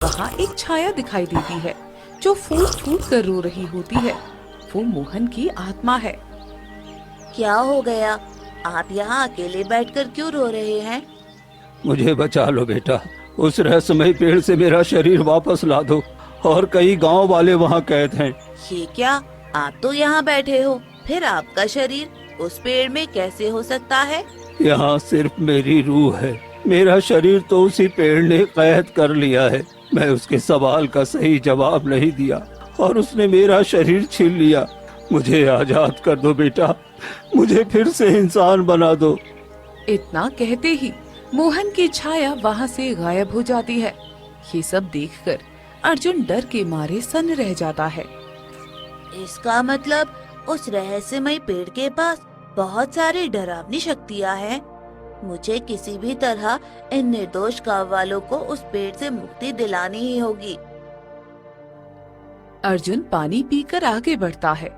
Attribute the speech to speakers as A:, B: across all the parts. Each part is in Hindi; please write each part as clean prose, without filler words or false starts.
A: वहाँ एक छाया दिखाई देती है जो फूट फूट कर रो रही होती है। वो मोहन की आत्मा है।
B: क्या हो गया? आप यहाँ अकेले बैठकर क्यों रो रहे हैं?
C: मुझे बचा लो बेटा। उस रहस्यमय पेड़ से मेरा शरीर वापस ला दो। और कई गांव वाले वहाँ कैद हैं।
B: ये क्या? आप तो यहाँ बैठे हो, फिर आपका शरीर उस पेड़ में कैसे हो सकता है?
C: यहाँ सिर्फ मेरी रूह है। मेरा शरीर तो उसी पेड़ ने कैद कर लिया है। मैं उसके सवाल का सही जवाब नहीं दिया और उसने मेरा शरीर छीन लिया। मुझे आजाद कर दो बेटा। मुझे फिर से इंसान बना दो।
A: इतना कहते ही मोहन की छाया वहाँ से गायब हो जाती है। ये सब देखकर अर्जुन डर के मारे सन्न रह जाता है।
B: इसका मतलब उस रहस्यमय पेड़ के पास बहुत सारी डरावनी शक्तियाँ हैं। मुझे किसी भी तरह इन निर्दोष गांव वालों को उस पेड़ से मुक्ति दिलानी ही होगी।
A: अर्जुन पानी पीकर आगे बढ़ता है।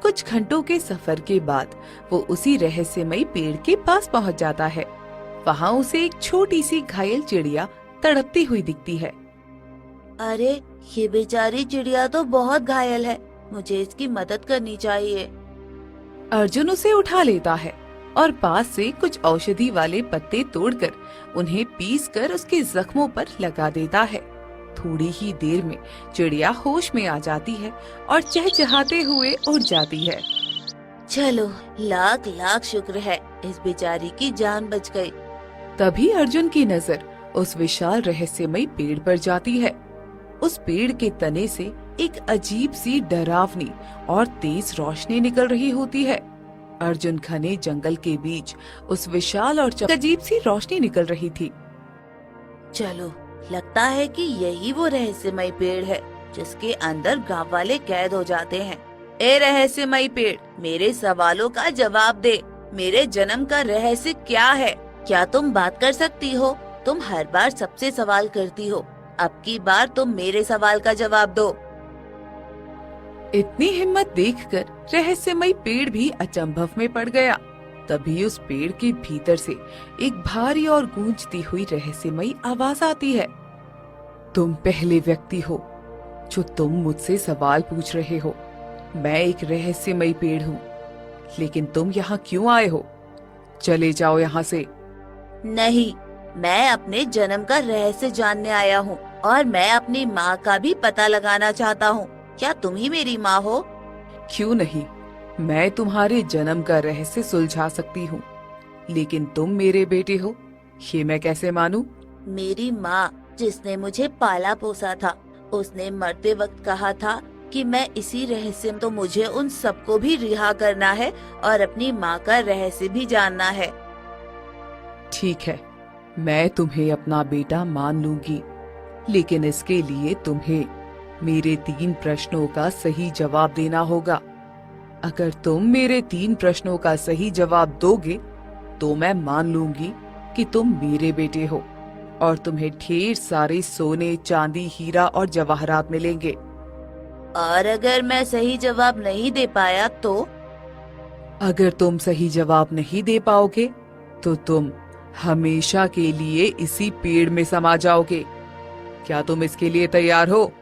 A: कुछ घंटों के सफर के बाद वो उसी रहस्यमयी पेड़ के पास पहुंच जाता है। वहाँ उसे एक छोटी सी घायल चिड़िया तड़पती हुई दिखती है।
B: अरे, ये बेचारी चिड़िया तो बहुत घायल है। मुझे इसकी मदद करनी चाहिए।
A: अर्जुन उसे उठा लेता है और पास से कुछ औषधि वाले पत्ते तोड़कर उन्हें पीसकर उसके जख्मों पर लगा देता है। थोड़ी ही देर में चिड़िया होश में आ जाती है और चहचहाते हुए उड़ जाती है।
B: चलो, लाख लाख शुक्र है, इस बेचारी की जान बच गई।
A: तभी अर्जुन की नजर उस विशाल रहस्यमयी पेड़ पर जाती है। उस पेड़ के तने से एक अजीब सी डरावनी और तेज रोशनी निकल रही होती है। अर्जुन घने जंगल के बीच उस विशाल और अजीब सी रोशनी निकल रही थी।
B: चलो, लगता है कि यही वो रहस्यमय पेड़ है जिसके अंदर गांव वाले कैद हो जाते हैं। ए रहस्यमय पेड़, मेरे सवालों का जवाब दे। मेरे जन्म का रहस्य क्या है? क्या तुम बात कर सकती हो? तुम हर बार सबसे सवाल करती हो। अब की बार तुम मेरे सवाल का जवाब दो।
A: इतनी हिम्मत देखकर रहस्यमयी पेड़ भी अचंभव में पड़ गया। तभी उस पेड़ के भीतर से एक भारी और गूंजती हुई रहस्यमयी आवाज आती है। तुम पहले व्यक्ति हो जो तुम मुझसे सवाल पूछ रहे हो। मैं एक रहस्यमयी पेड़ हूँ, लेकिन तुम यहाँ क्यों आए हो? चले जाओ यहाँ से।
B: नहीं, मैं अपने जन्म का रहस्य जानने आया हूँ और मैं अपनी माँ का भी पता लगाना चाहता हूँ। क्या तुम ही मेरी माँ हो?
A: क्यों नहीं, मैं तुम्हारे जन्म का रहस्य सुलझा सकती हूँ, लेकिन तुम मेरे बेटे हो ये मैं कैसे मानूं?
B: मेरी माँ, जिसने मुझे पाला पोसा था, उसने मरते वक्त कहा था कि मैं इसी रहस्य में, तो मुझे उन सबको भी रिहा करना है और अपनी माँ का रहस्य भी जानना है।
A: ठीक है, मैं तुम्हें अपना बेटा मान लूंगी, लेकिन इसके लिए तुम्हें मेरे 3 प्रश्नों का सही जवाब देना होगा। अगर तुम मेरे 3 प्रश्नों का सही जवाब दोगे तो मैं मान लूंगी कि तुम मेरे बेटे हो और तुम्हें ढेर सारे सोने, चांदी, हीरा और जवाहरात मिलेंगे।
B: और अगर मैं सही जवाब नहीं दे पाया तो?
A: अगर तुम सही जवाब नहीं दे पाओगे तो तुम हमेशा के लिए इसी पेड़ में समा जाओगे। क्या तुम इसके लिए तैयार हो?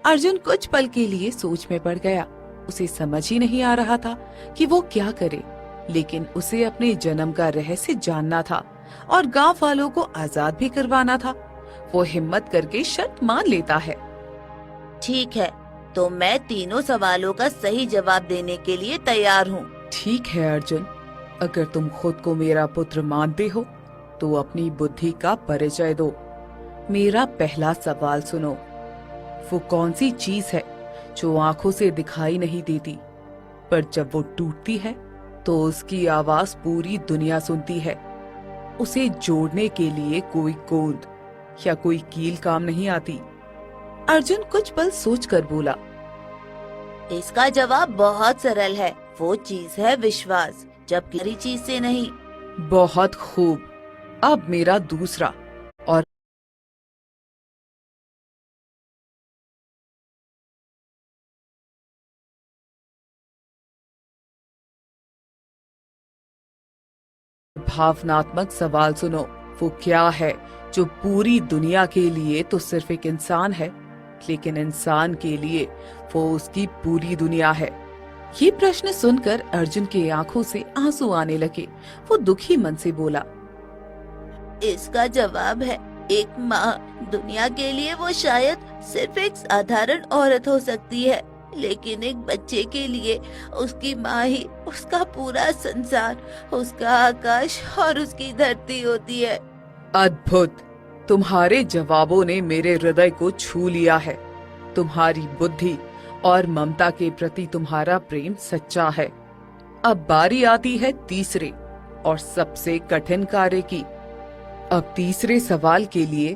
A: अर्जुन कुछ पल के लिए सोच में पड़ गया। उसे समझ ही नहीं आ रहा था कि वो क्या करे, लेकिन उसे अपने जन्म का रहस्य जानना था और गांव वालों को आजाद भी करवाना था। वो हिम्मत करके शर्त मान लेता है।
B: ठीक है, तो मैं तीनों सवालों का सही जवाब देने के लिए तैयार हूँ।
A: ठीक है अर्जुन, अगर तुम खुद को मेरा पुत्र मानते हो तो अपनी बुद्धि का परिचय दो। मेरा पहला सवाल सुनो। वो कौन सी चीज है जो आंखों से दिखाई नहीं देती, पर जब वो टूटती है तो उसकी आवाज पूरी दुनिया सुनती है? उसे जोड़ने के लिए कोई गोंद या कोई कील काम नहीं आती। अर्जुन कुछ पल सोचकर बोला,
B: इसका जवाब बहुत सरल है। वो चीज है विश्वास, जब किसी चीज से नहीं।
A: बहुत खूब। अब मेरा दूसरा और भावनात्मक सवाल सुनो। वो क्या है जो पूरी दुनिया के लिए तो सिर्फ एक इंसान है, लेकिन इंसान के लिए वो उसकी पूरी दुनिया है? ये प्रश्न सुनकर अर्जुन की आंखों से आंसू आने लगे। वो दुखी मन से बोला,
B: इसका जवाब है एक माँ। दुनिया के लिए वो शायद सिर्फ एक साधारण औरत हो सकती है, लेकिन एक बच्चे के लिए उसकी माँ ही उसका पूरा संसार, उसका आकाश और उसकी धरती होती है।
A: अद्भुत! तुम्हारे जवाबों ने मेरे हृदय को छू लिया है। तुम्हारी बुद्धि और ममता के प्रति तुम्हारा प्रेम सच्चा है। अब बारी आती है तीसरे और सबसे कठिन कार्य की। अब तीसरे सवाल के लिए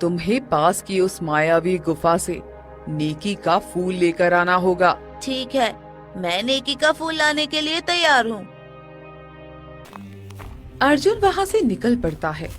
A: तुम्हें पास की उस मायावी गुफा से नेकी का फूल लेकर आना होगा।
B: ठीक है, मैं नेकी का फूल लाने के लिए तैयार हूँ।
A: अर्जुन वहां से निकल पड़ता है